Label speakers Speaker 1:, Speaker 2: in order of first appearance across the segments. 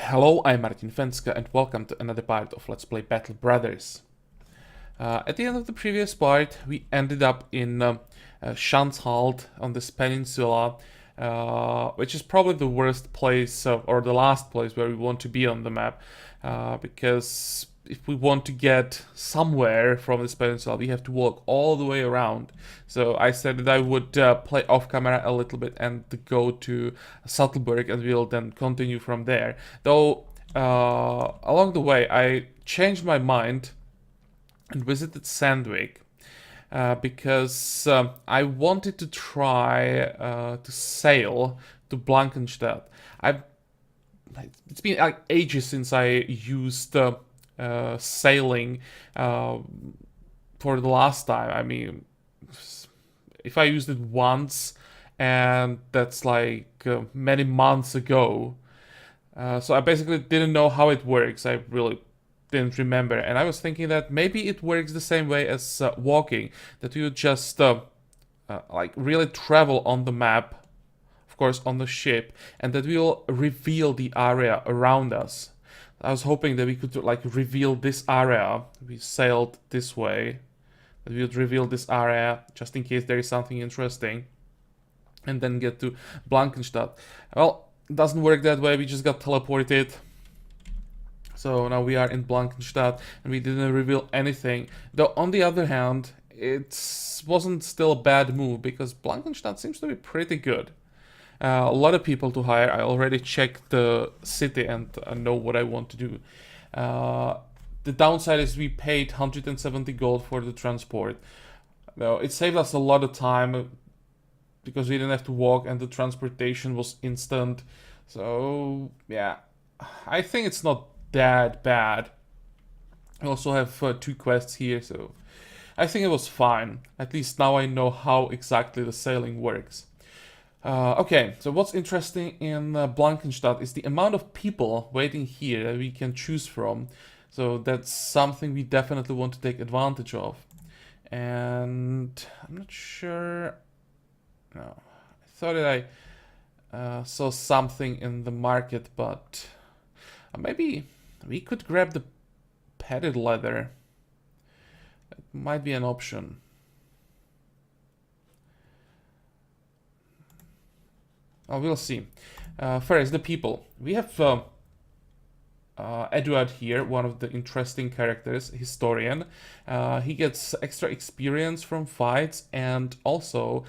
Speaker 1: Hello, I'm Martin Fencka and welcome to another part of Let's Play Battle Brothers. At the end of the previous part, we ended up in Schanzhalt on this peninsula, which is probably the worst place, or the last place where we want to be on the map, because if we want to get somewhere from this peninsula, we have to walk all the way around. So I said that I would play off camera a little bit and go to Sattelberg, and we'll then continue from there. Though along the way, I changed my mind and visited Sandvik. Because I wanted to try to sail to Blankenstedt. It's been like ages since I used sailing for the last time. I mean, if I used it once, and that's like many months ago. So I basically didn't know how it works. I really didn't remember, and I was thinking that maybe it works the same way as walking, that you just like really travel on the map, of course on the ship, and that will reveal the area around us. I was hoping that we could like reveal this area. We sailed this way, that we would reveal this area just in case there is something interesting, and then get to Blankenstadt. Well, it doesn't work that way. We just got teleported. So now we are in Blankenstadt and we didn't reveal anything. Though on the other hand, it wasn't still a bad move because Blankenstadt seems to be pretty good. A lot of people to hire. I already checked the city and I know what I want to do. The downside is we paid 170 gold for the transport. Well, it saved us a lot of time because we didn't have to walk and the transportation was instant. So yeah, I think it's not that bad. I also have 2 quests here, so I think it was fine. At least now I know how exactly the sailing works. Okay, so what's interesting in Blankenstadt is the amount of people waiting here that we can choose from. So that's something we definitely want to take advantage of. And I'm not sure. No, I thought that I saw something in the market, but maybe we could grab the padded leather. It might be an option. Oh, we'll see. First, the people. We have Eduard here, one of the interesting characters, historian. He gets extra experience from fights, and also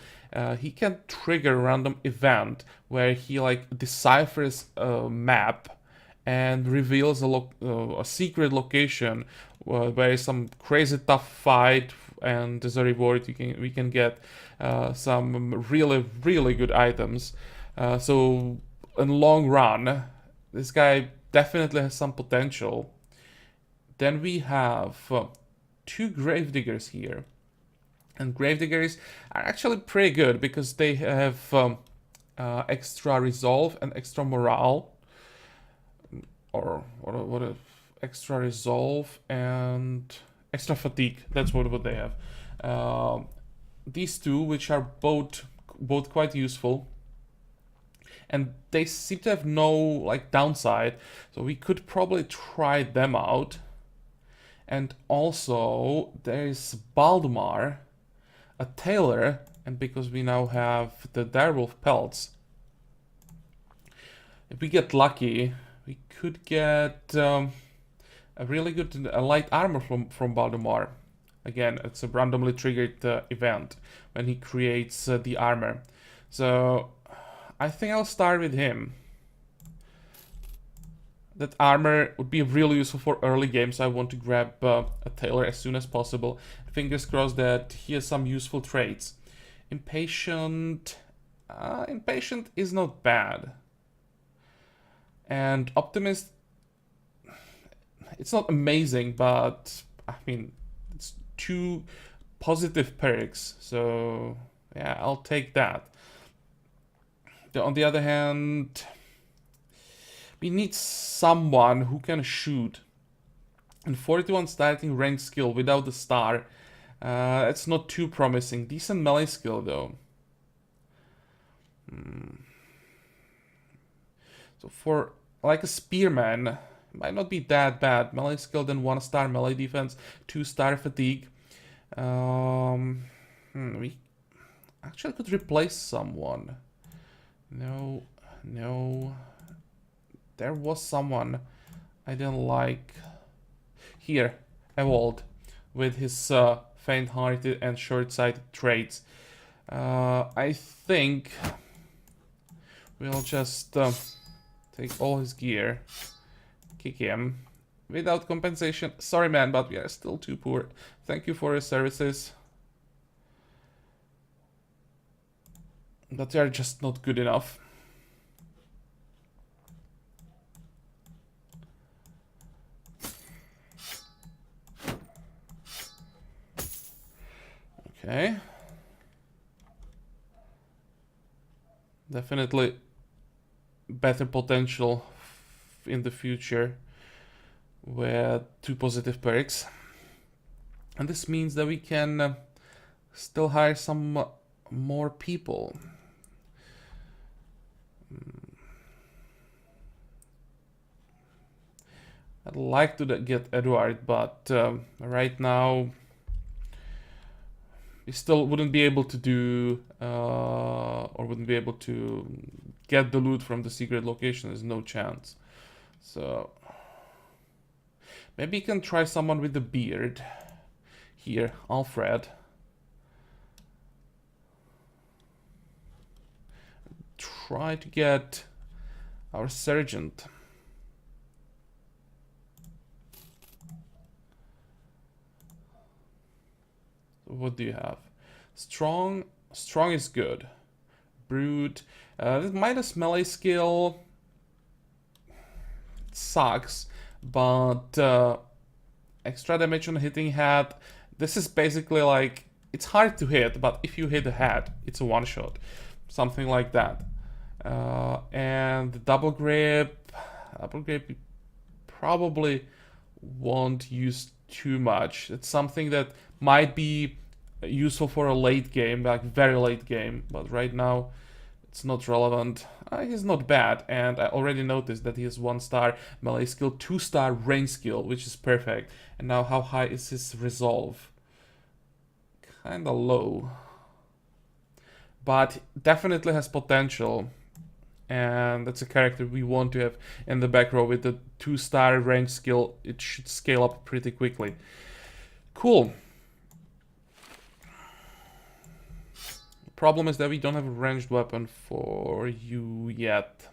Speaker 1: he can trigger a random event where he like deciphers a map and reveals a secret location where is some crazy tough fight, and as a reward we can get some really good items. So in long run, this guy definitely has some potential. Then we have 2 gravediggers here, and gravediggers are actually pretty good because they have extra resolve and extra morale. Or what extra resolve and extra fatigue. That's what they have. These 2, which are both quite useful, and they seem to have no like downside. So we could probably try them out. And also there's Baldemar, a tailor, and because we now have the direwolf pelts, if we get lucky, we could get a really good light armor from Baldemar. Again, it's a randomly triggered event when he creates the armor. So I think I'll start with him. That armor would be really useful for early games. So I want to grab a tailor as soon as possible. Fingers crossed that he has some useful traits. Impatient is not bad. And Optimist, it's not amazing, but I mean, it's 2 positive perks, so yeah, I'll take that. On the other hand, we need someone who can shoot. And 41 starting rank skill without the star, it's not too promising. Decent melee skill though. So for like a spearman. Might not be that bad. Melee skill, then 1-star melee defense, 2-star fatigue. We actually could replace someone. No. There was someone I didn't like. Here, Evolved, with his faint-hearted and short-sighted traits. I think we'll just take all his gear, kick him without compensation. Sorry, man, but we are still too poor. Thank you for your services, but they are just not good enough. Okay. Definitely better potential in the future with 2 positive perks. And this means that we can still hire some more people. I'd like to get Edward, but right now we still wouldn't be able to do or wouldn't be able to get the loot from the secret location. There's no chance. So maybe you can try someone with a beard. Here, Alfred. Try to get our sergeant. What do you have? Strong. Strong is good. Brute. This minus melee skill sucks, but extra damage on hitting head. This is basically like, it's hard to hit, but if you hit the head, it's a one-shot. Something like that. And double grip you probably won't use too much. It's something that might be useful for a late game, like very late game, but right now it's not relevant. He's not bad, and I already noticed that he has 1-star melee skill, 2-star range skill, which is perfect. And now how high is his resolve? Kinda low, but definitely has potential, and that's a character we want to have in the back row. With the 2-star range skill, it should scale up pretty quickly. Cool. Problem is that we don't have a ranged weapon for you yet.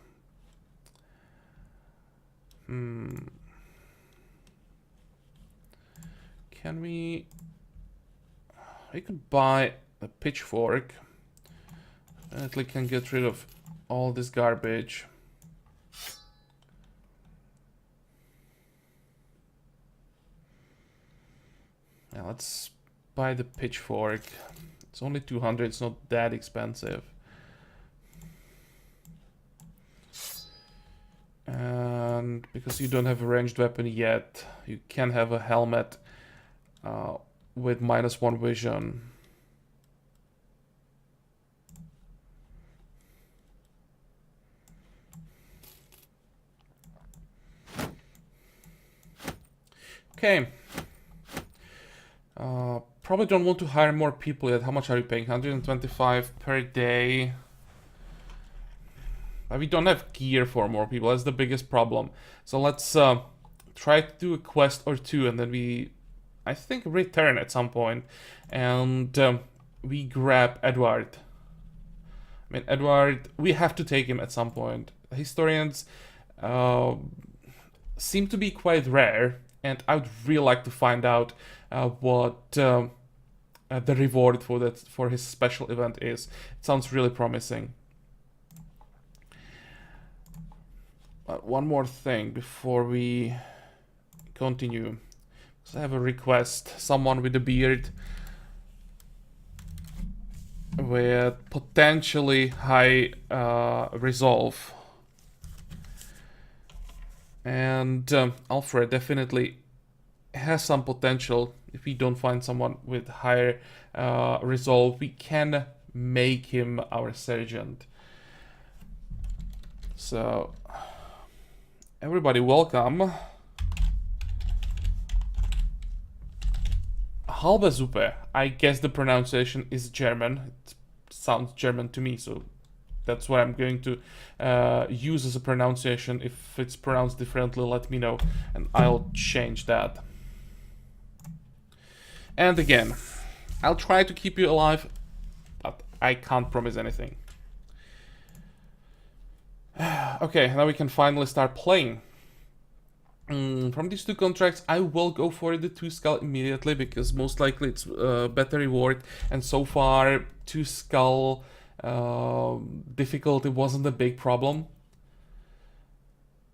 Speaker 1: Can we... We could buy a pitchfork. Definitely can get rid of all this garbage. Yeah, let's buy the pitchfork. It's only 200, it's not that expensive. And because you don't have a ranged weapon yet, you can have a helmet with -1 vision. Okay. Probably don't want to hire more people yet. How much are you paying? 125 per day. We don't have gear for more people. That's the biggest problem. So let's try to do a quest or two, and then we, I think, return at some point, and we grab Edward. I mean, Edward, we have to take him at some point. Historians seem to be quite rare, and I would really like to find out what the reward for his special event is. It sounds really promising. One more thing before we continue. So I have a request. Someone with a beard with potentially high resolve. And Alfred definitely has some potential. If we don't find someone with higher resolve, we can make him our sergeant. So Everybody, welcome. Halbe Suppe. I guess the pronunciation is German. It sounds German to me, so that's what I'm going to use as a pronunciation. If it's pronounced differently, let me know, and I'll change that. And again, I'll try to keep you alive, but I can't promise anything. Okay, now we can finally start playing. From these two contracts, I will go for the 2 skull immediately, because most likely it's better reward, and so far 2 skull difficulty wasn't a big problem.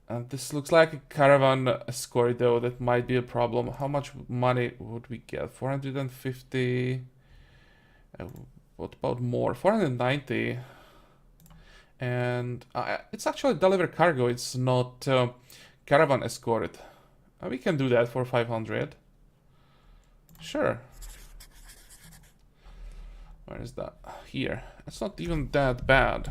Speaker 1: And this looks like a caravan escort, though. That might be a problem. How much money would we get? 450. What about more? 490. And it's actually deliver cargo. It's not caravan escort. We can do that for 500. Sure. Where is that? Here. It's not even that bad.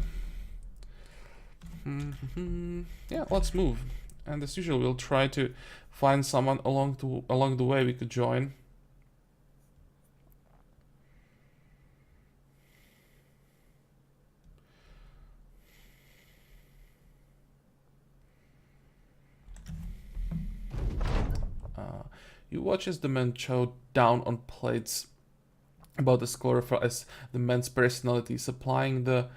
Speaker 1: Yeah, let's move. And as usual, we'll try to find someone along the way we could join. You watch as the men chow down on plates about the chlorophyll as the men's personality, supplying the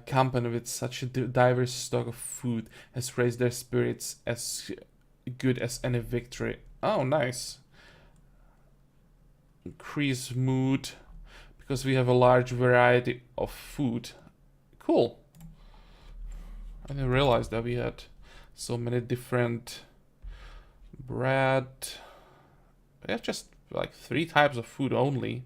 Speaker 1: company with such a diverse stock of food has raised their spirits as good as any victory. Oh, nice. Increase mood because we have a large variety of food. Cool. I didn't realize that we had so many different bread. We have just like 3 types of food only.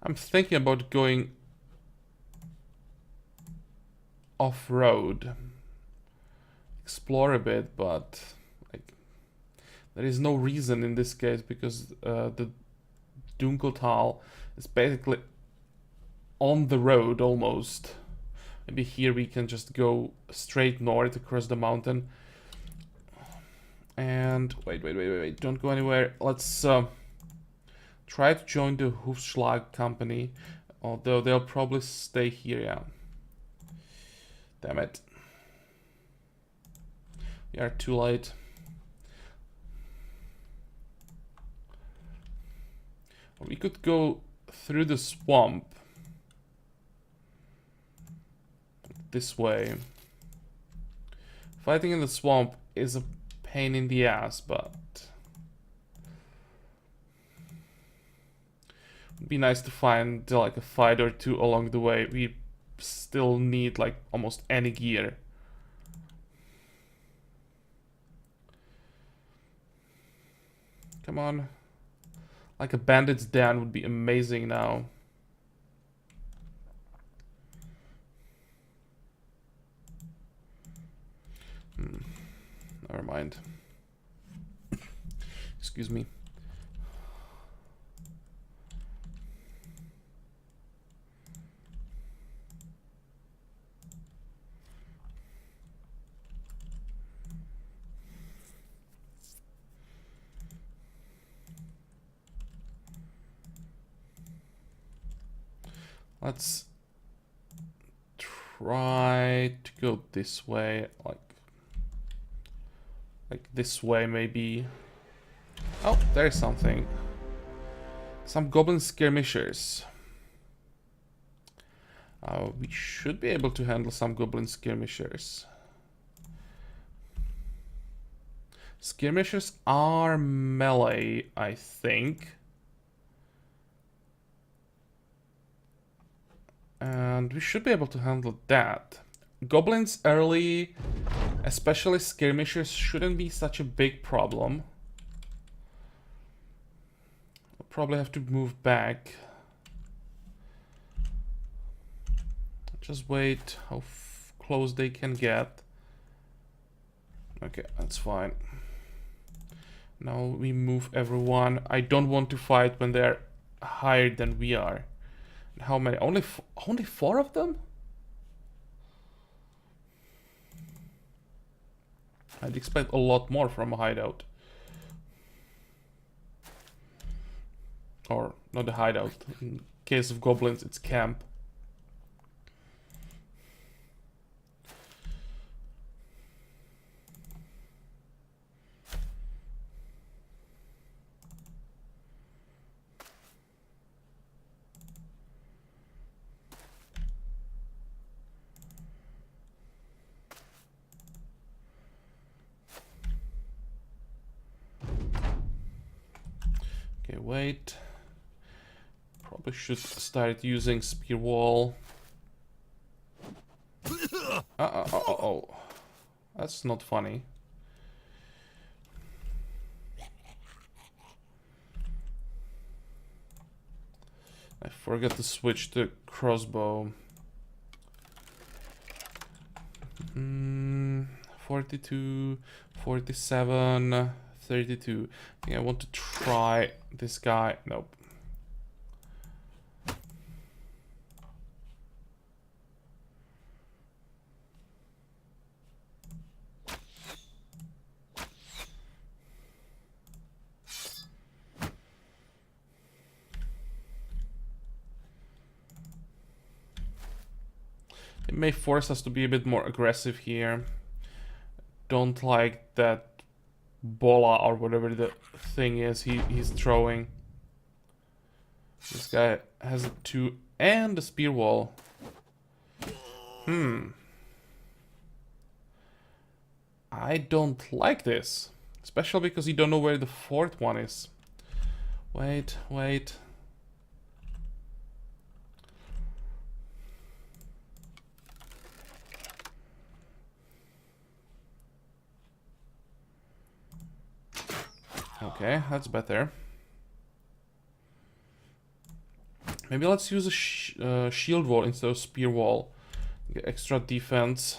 Speaker 1: I'm thinking about going off-road, explore a bit, but like there is no reason in this case because the Dunkeltal is basically on the road almost. Maybe here we can just go straight north across the mountain. And wait, don't go anywhere. Let's try to join the Hufschlag company, although they'll probably stay here, yeah. Damn it. We are too late. We could go through the swamp. This way. Fighting in the swamp is a pain in the ass, but it'd be nice to find like a fight or two along the way. We still need like almost any gear. Come on. Like a bandit's den would be amazing now. Never mind. Excuse me. Let's try to go this way, like this way maybe. Oh, there's something. Some goblin skirmishers. We should be able to handle some goblin skirmishers. Skirmishers are melee, I think. And we should be able to handle that. Goblins early, especially skirmishers, shouldn't be such a big problem. I'll probably have to move back. Just wait how close they can get. Okay, that's fine. Now we move everyone. I don't want to fight when they're higher than we are. How many? Only 4 of them? I'd expect a lot more from a hideout. Or not a hideout. In case of goblins, it's camp. Okay, wait. Probably should start using spear wall. Oh. That's not funny. I forgot to switch to crossbow. 42, 47, 32. I think I want to try this guy. Nope. It may force us to be a bit more aggressive here. Don't like that bola or whatever the thing is he's throwing. This guy has a 2 and a spear wall. I don't like this. Especially because you don't know where the 4th one is. Wait. Okay, that's better. Maybe let's use a shield wall instead of spear wall. Get extra defense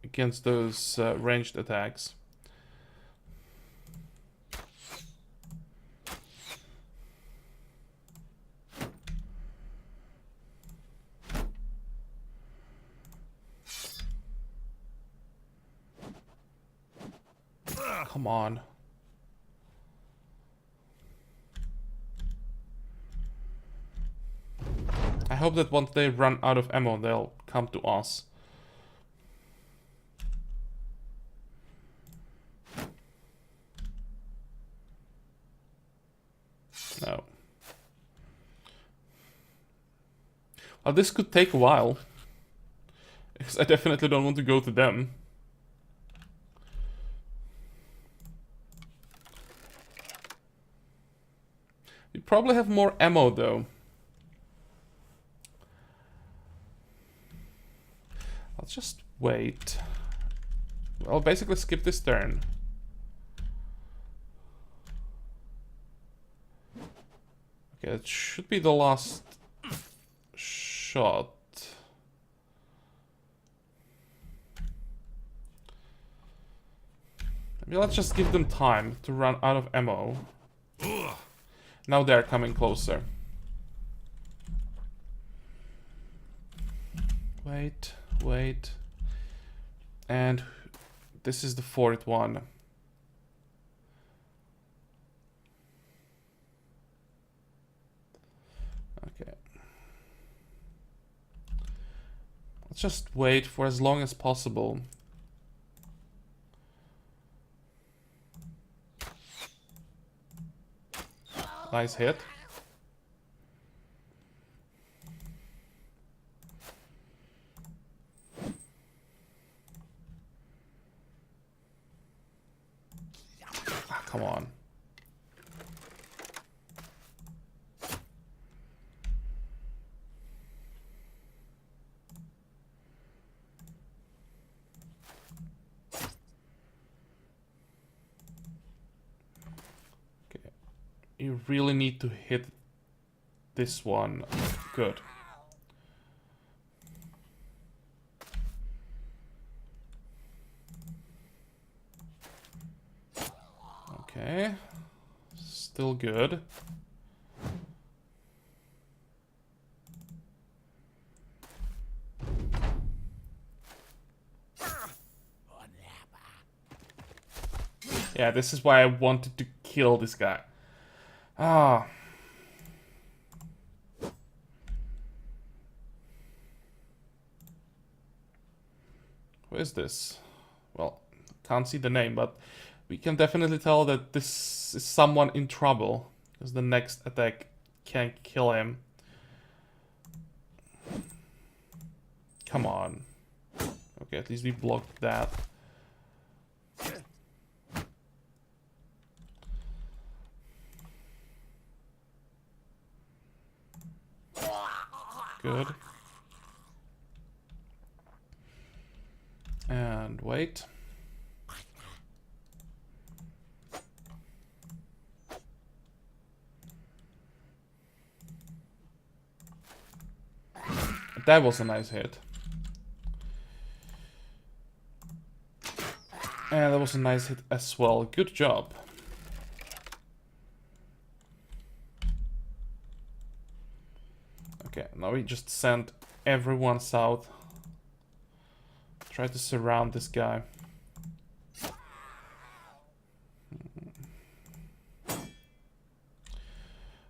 Speaker 1: against those ranged attacks. Come on. I hope that once they run out of ammo, they'll come to us. No. Well, this could take a while. Because I definitely don't want to go to them. We probably have more ammo though. I'll just wait. I'll basically skip this turn. Okay, it should be the last shot. Maybe let's just give them time to run out of ammo. Now they're coming closer. Wait. And this is the 4th one. Okay. Let's just wait for as long as possible. Nice hit. Come on. Okay. You really need to hit this one. Good. Okay. Still good. Yeah, this is why I wanted to kill this guy. Ah. Who is this? Well, can't see the name, but we can definitely tell that this is someone in trouble, because the next attack can't kill him. Come on. Okay, at least we blocked that. Good. And wait. That was a nice hit. And that was a nice hit as well. Good job. Okay, now we just send everyone south. Try to surround this guy.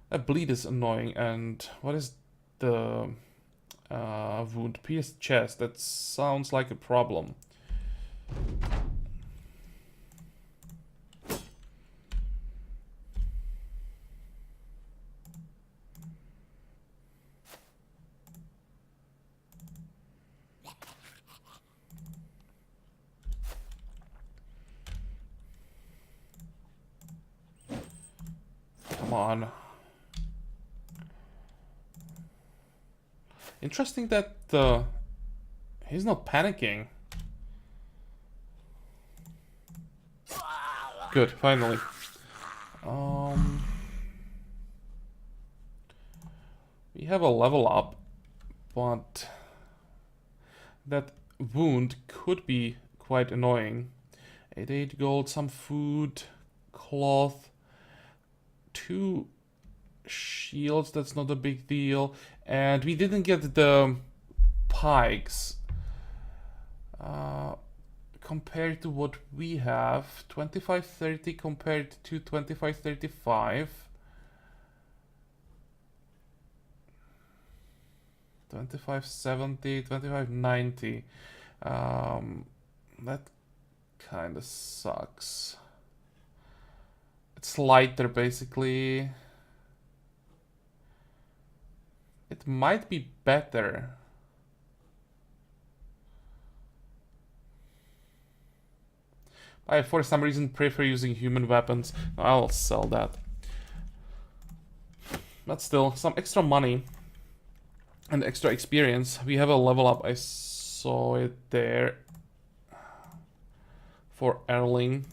Speaker 1: That bleed is annoying, and what is the wound? Pierced chest. That sounds like a problem. Come on. Interesting that he's not panicking. Good, finally. We have a level up, but that wound could be quite annoying. 88 gold, some food, cloth, 2 shields, that's not a big deal. And we didn't get the pikes. Compared to what we have, 2530 compared to 2535. 2570, 2590. That kind of sucks. It's lighter, basically. It might be better. I, for some reason, prefer using human weapons. I'll sell that. But still, some extra money and extra experience. We have a level up. I saw it there. For Erling.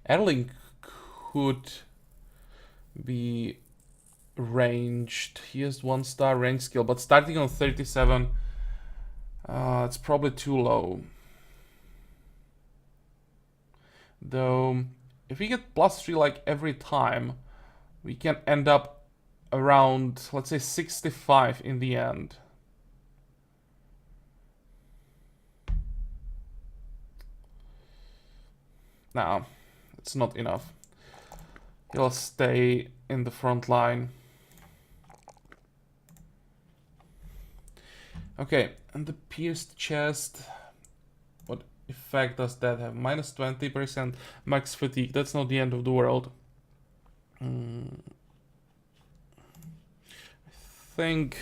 Speaker 1: Erling could be ranged. He has 1-star range skill, but starting on 37, it's probably too low. Though, if we get +3 like every time, we can end up around, let's say, 65 in the end. No, it's not enough. He'll stay in the front line. Okay, and the pierced chest. What effect does that have? -20% max fatigue. That's not the end of the world. I think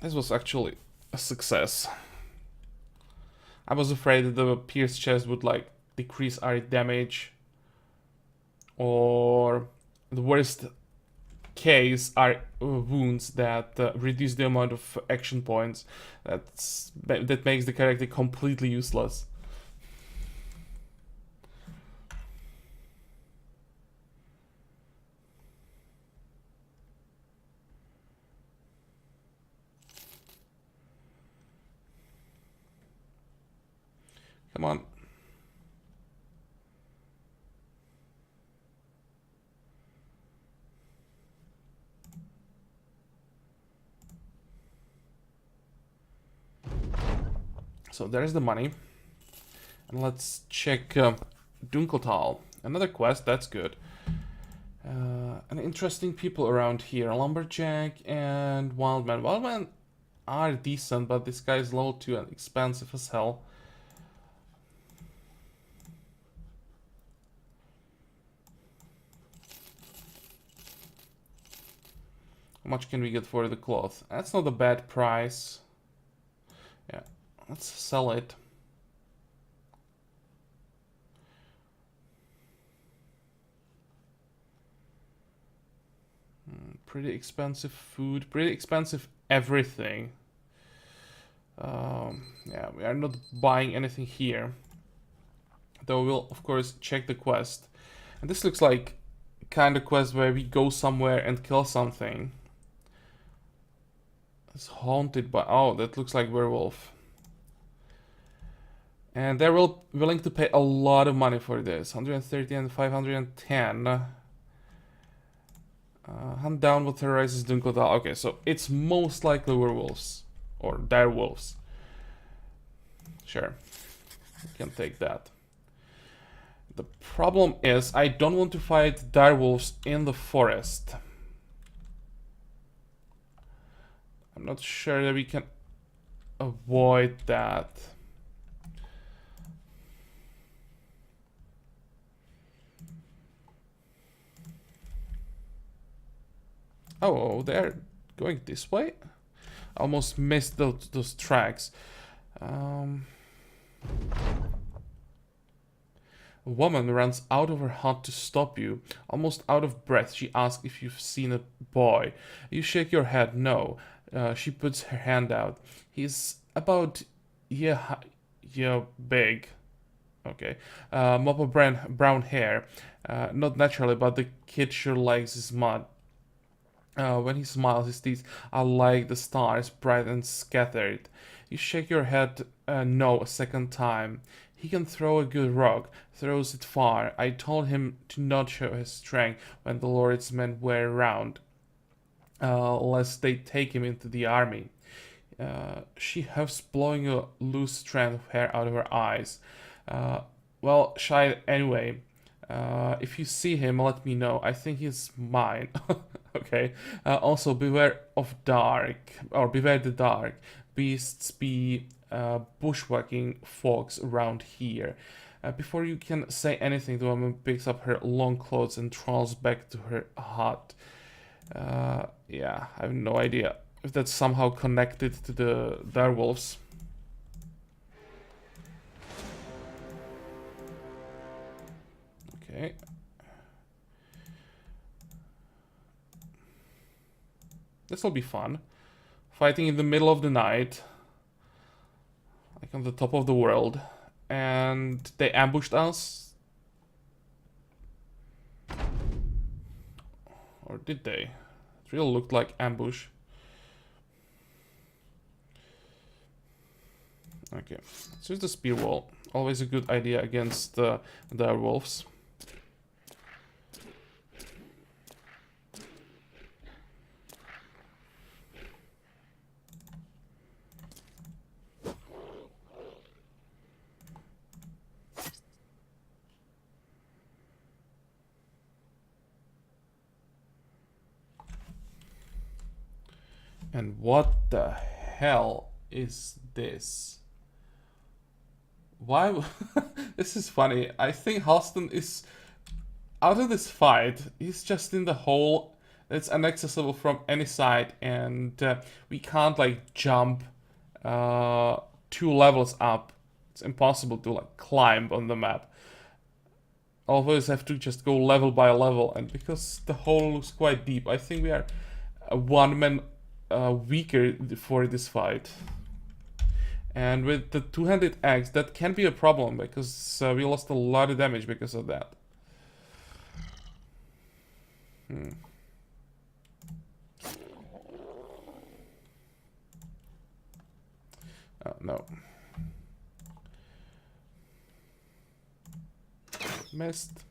Speaker 1: this was actually a success. I was afraid that the pierced chest would like decrease our damage, or the worst case are wounds that reduce the amount of action points. That makes the character completely useless. Come on. So there's the money. And let's check Dunkeltal. Another quest, that's good. And interesting people around here. Lumberjack and Wildman. Wildman are decent, but this guy is level 2 and expensive as hell. How much can we get for the cloth? That's not a bad price. Yeah, let's sell it. Pretty expensive food, pretty expensive everything. Yeah, we are not buying anything here. Though we'll, of course, check the quest. And this looks like kind of quest where we go somewhere and kill something. It's haunted by... Oh, that looks like werewolf. And they're willing to pay a lot of money for this. 130 and 510. Hunt down what terrorizes Dunkeltal. Okay, so it's most likely werewolves. Or direwolves. Sure. We can take that. The problem is, I don't want to fight direwolves in the forest. I'm not sure that we can avoid that. Oh, they're going this way? Almost missed those tracks. A woman runs out of her hut to stop you. Almost out of breath, she asks if you've seen a boy. You shake your head, no. She puts her hand out. He's about yeah big. Okay. Mop of brown hair. Not naturally, but the kid sure likes his mud. When he smiles, his teeth are like the stars, bright and scattered. You shake your head no a second time. He can throw a good rock, throws it far. I told him to not show his strength when the Lord's men were around, lest they take him into the army. She huffs, blowing a loose strand of hair out of her eyes. Well, shy anyway. If you see him, let me know. I think he's mine. Okay. Also, beware of dark, or beware the dark. Beasts be bushwhacking folks around here. Before you can say anything, the woman picks up her long clothes and trolls back to her hut. Yeah, I have no idea if that's somehow connected to the direwolves. Okay. This will be fun. Fighting in the middle of the night. Like on the top of the world. And they ambushed us. Or did they? It really looked like ambush. Okay. Let's use the spear wall. Always a good idea against the wolves. And what the hell is this? Why? This is funny. I think Halston is out of this fight. He's just in the hole. It's inaccessible from any side, and we can't like jump 2 levels up. It's impossible to like climb on the map. Always have to just go level by level, and because the hole looks quite deep, I think we are 1 man weaker for this fight. And with the 2-handed axe, that can be a problem, because we lost a lot of damage because of that. Oh, no. missed.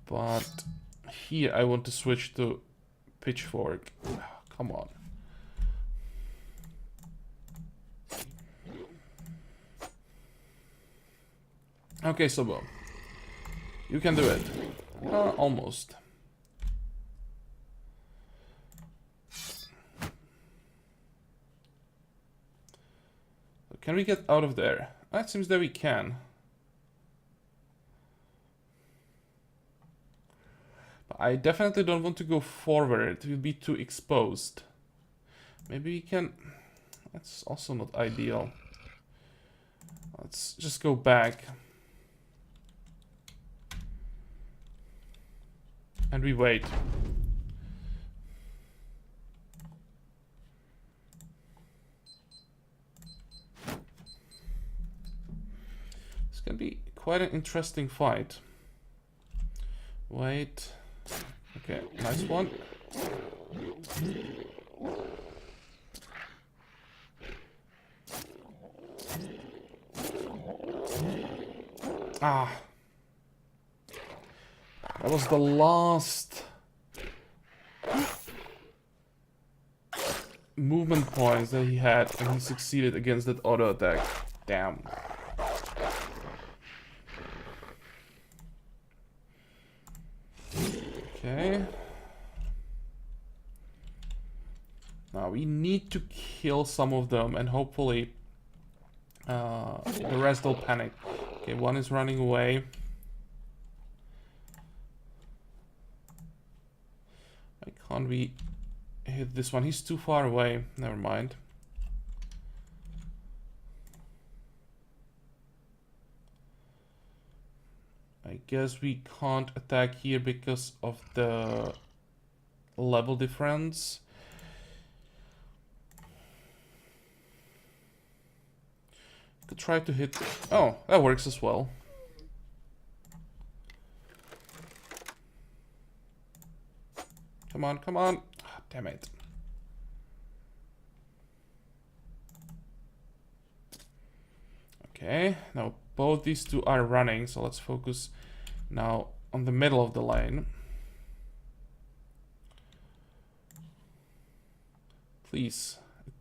Speaker 1: But here I want to switch to pitchfork. Come on. Okay, Sobo. You can do it. Almost. Can we get out of there? It seems that we can. But I definitely don't want to go forward. It will be too exposed. Maybe we can... That's also not ideal. Let's just go back. And we wait. It's gonna be quite an interesting fight. Wait. Okay, nice one. Ah. That was the last movement points that he had, and he succeeded against that auto attack. Damn. Okay. Now we need to kill some of them, and hopefully the rest will panic. Okay, one is running away. Why can't we hit this one? He's too far away. Never mind. I guess we can't attack here because of the level difference. Could try to hit... Oh, that works as well. Come on, come on. Oh, damn it. Okay, now both these two are running, so let's focus now on the middle of the lane. Please, a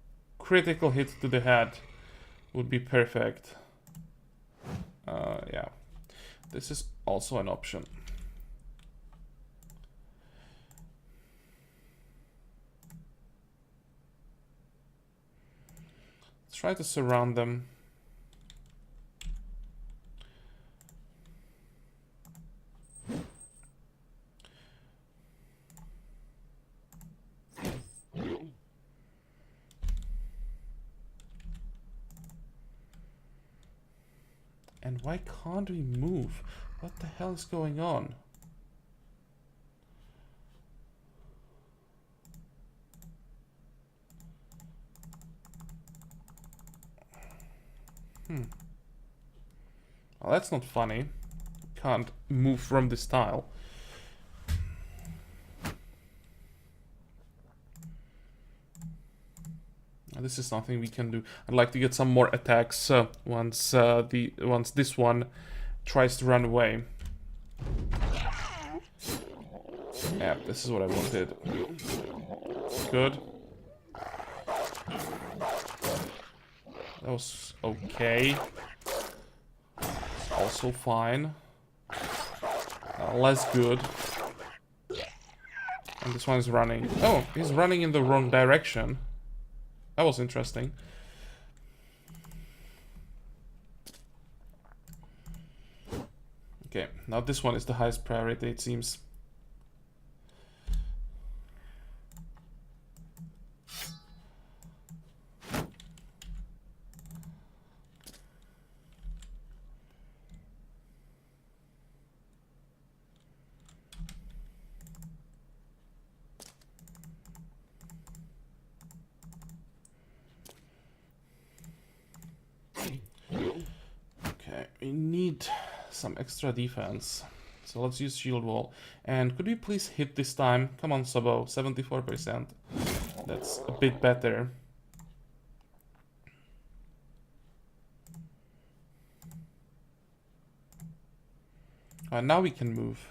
Speaker 1: critical hit to the head would be perfect. Yeah, this is also an option. Let's try to surround them. And why can't we move? What the hell is going on? Well, that's not funny. Can't move from this tile. This is something we can do. I'd like to get some more attacks once this one tries to run away. Yeah, this is what I wanted. Good. That was okay. Also fine. Less good. And this one is running. Oh, he's running in the wrong direction. That was interesting. Okay, now this one is the highest priority, it seems. We need some extra defense. So let's use shield wall. And could we please hit this time? Come on, Sabo, 74%. That's a bit better. Now we can move.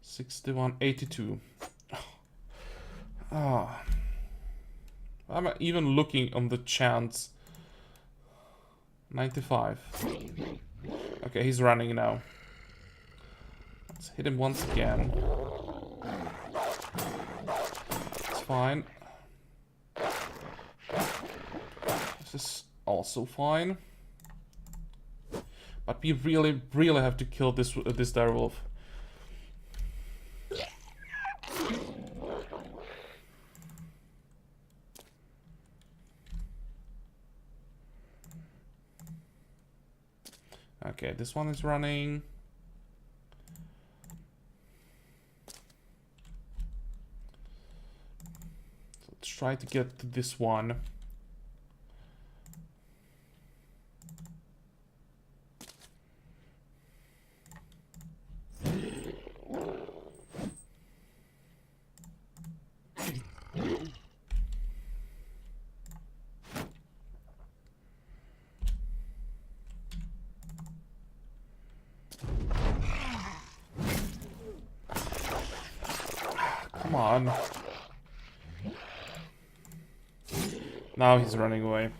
Speaker 1: $61.82. Ah, I'm even looking on the chance. 95. Okay, he's running now. Let's hit him once again. It's fine. This is also fine. But we really, really have to kill this direwolf. Okay, this one is running. So let's try to get to this one. Come on. Now he's running away.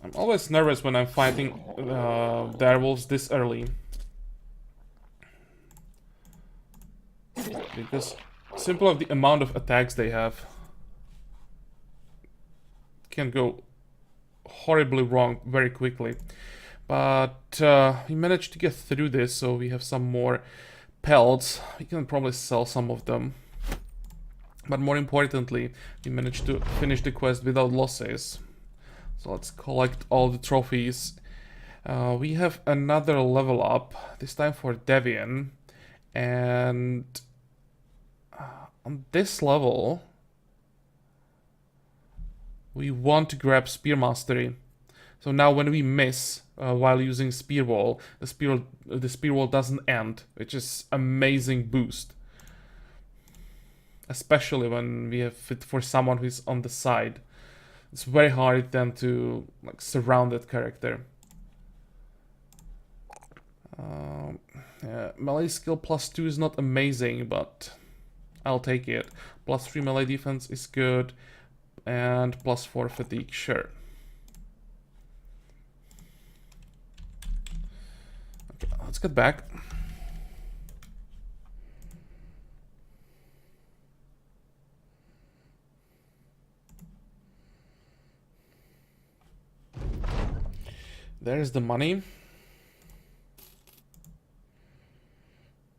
Speaker 1: I'm always nervous when I'm fighting direwolves this early. Because simply of the amount of attacks they have can go horribly wrong very quickly. But we managed to get through this, so we have some more pelts. We can probably sell some of them. But more importantly, we managed to finish the quest without losses. So let's collect all the trophies. We have another level up, this time for Devian. And on this level, we want to grab Spear Mastery. So now when we miss while using Spear Wall, the spear wall doesn't end, which is amazing boost. Especially when we have it for someone who's on the side. It's very hard then to like surround that character. Yeah, melee skill +2 is not amazing, but I'll take it. +3 melee defense is good, and +4 fatigue, sure. Okay, let's get back. There's the money.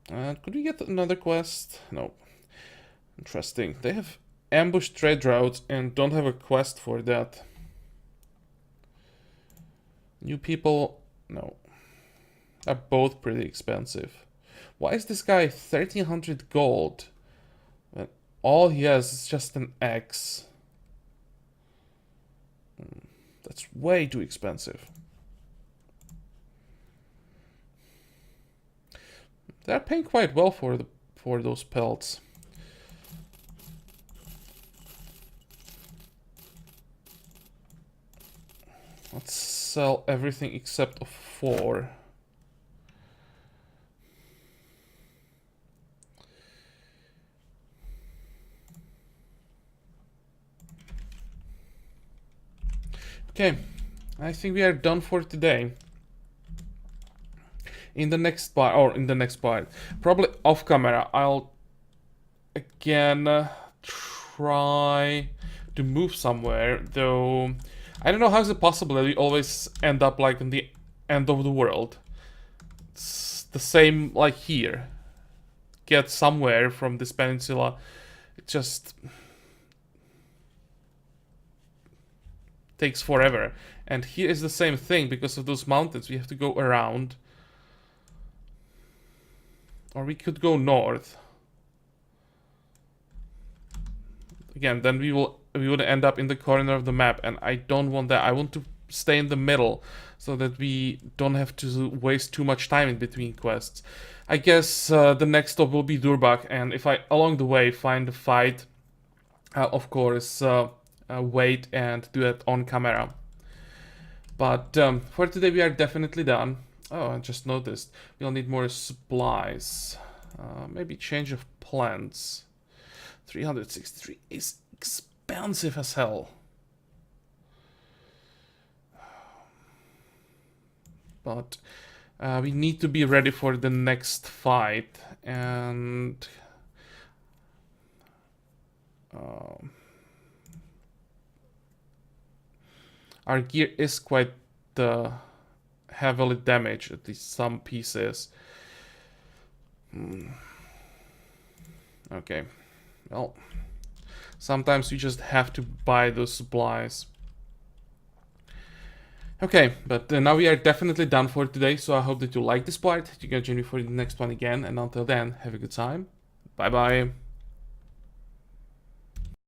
Speaker 1: Could we get another quest? No. Interesting. They have ambush trade routes and don't have a quest for that. New people? No. Are both pretty expensive. Why is this guy 1300 gold? When all he has is just an axe. That's way too expensive. They're paying quite well for those pelts. Let's sell everything except of 4. Okay, I think we are done for today. In the next part, probably off camera, I'll again try to move somewhere, though I don't know how is it possible that we always end up like in the end of the world. It's the same like here. Get somewhere from this peninsula, it just takes forever. And here is the same thing, because of those mountains we have to go around. Or we could go north. Again, then we would end up in the corner of the map, and I don't want that. I want to stay in the middle so that we don't have to waste too much time in between quests. I guess the next stop will be Durbach, and if I along the way find a fight, of course wait and do it on camera. But for today we are definitely done. Oh, I just noticed we'll need more supplies. Maybe change of plans. 363 is expensive as hell. But we need to be ready for the next fight, and our gear is quite heavily damaged, at least some pieces. Okay, well, sometimes you just have to buy those supplies. Okay, but now we are definitely done for today, so I hope that you like this part. You can join me for the next one again, and until then, have a good time. Bye bye.